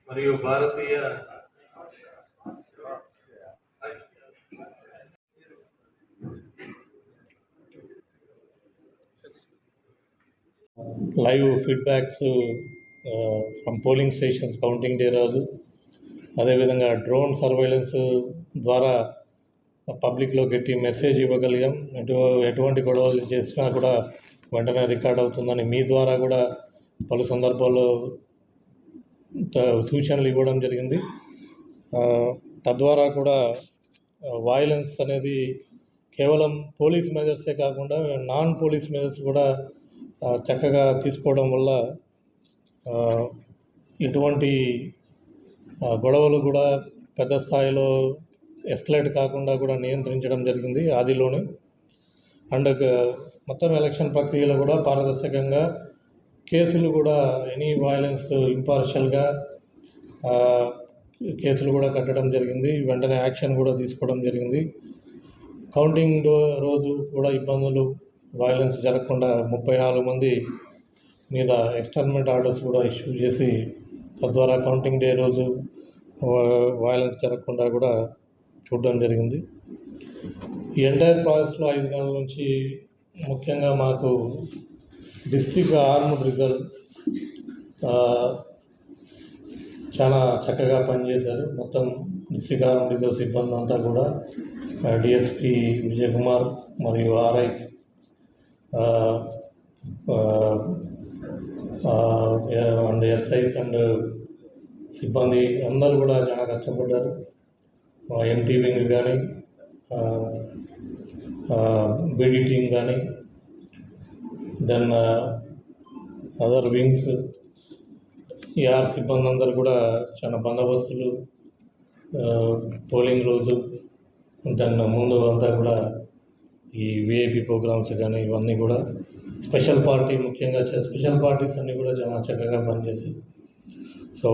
మరియు భారతీయ live feedbacks from polling stations counting day రోజు, అదేవిధంగా డ్రోన్ సర్వేలెన్స్ ద్వారా పబ్లిక్లో గట్టి మెసేజ్ ఇవ్వగలిగాం. ఎటువంటి గొడవలు చేసినా కూడా వెంటనే రికార్డ్ అవుతుందని మీ ద్వారా కూడా పలు సందర్భాల్లో సూచనలు ఇవ్వడం జరిగింది. తద్వారా కూడా వైలెన్స్ అనేది కేవలం పోలీస్ మెజర్సే కాకుండా నాన్ పోలీస్ మెజర్స్ కూడా చక్కగా తీసుకోవడం వల్ల ఇటువంటి గొడవలు కూడా పెద్ద స్థాయిలో ఎస్కలేట్ కాకుండా కూడా నియంత్రించడం జరిగింది ఆదిలోనే. అండ్ మొత్తం ఎలక్షన్ ప్రక్రియలో కూడా పారదర్శకంగా కేసులు కూడా ఎనీ వైలెన్స్ ఇంపార్షియల్గా కేసులు కూడా కట్టడం జరిగింది. వెంటనే యాక్షన్ కూడా తీసుకోవడం జరిగింది. కౌంటింగ్ రోజు కూడా ఇబ్బందులు వైలెన్స్ జరగకుండా 34 మంది మీద ఎక్స్టర్న్మెంట్ ఆర్డర్స్ కూడా ఇష్యూ చేసి తద్వారా కౌంటింగ్ డే రోజు వైలెన్స్ జరగకుండా కూడా చూడడం జరిగింది. ఈ ఎంటైర్ ప్రాసెస్లో 5 నెలల నుంచి ముఖ్యంగా మాకు డిస్ట్రిక్ట్ ఆర్మ్డ్ రిజర్వ్ చాలా చక్కగా పనిచేశారు. మొత్తం డిస్ట్రిక్ట్ ఆర్మ్డ్ రిజర్వ్ సిబ్బంది అంతా కూడా డిఎస్పి విజయ్ కుమార్ మరియు ఆర్ఐస్ అండ్ ఎస్ఐస్ అండ్ సిబ్బంది అందరూ కూడా చాలా కష్టపడ్డారు. ఎంటీ వింగ్ కానీ బీడీ టీం కానీ దెన్ అదర్ వింగ్స్ ఏఆర్ సిబ్బంది అందరూ కూడా చాలా బందోబస్తులు పోలింగ్ రోజు దాని ముందు అంతా కూడా ఈ విఐపి ప్రోగ్రామ్స్ కానీ ఇవన్నీ కూడా స్పెషల్ పార్టీ ముఖ్యంగా స్పెషల్ పార్టీస్ అన్నీ కూడా చాలా చక్కగా పనిచేసాయి. సో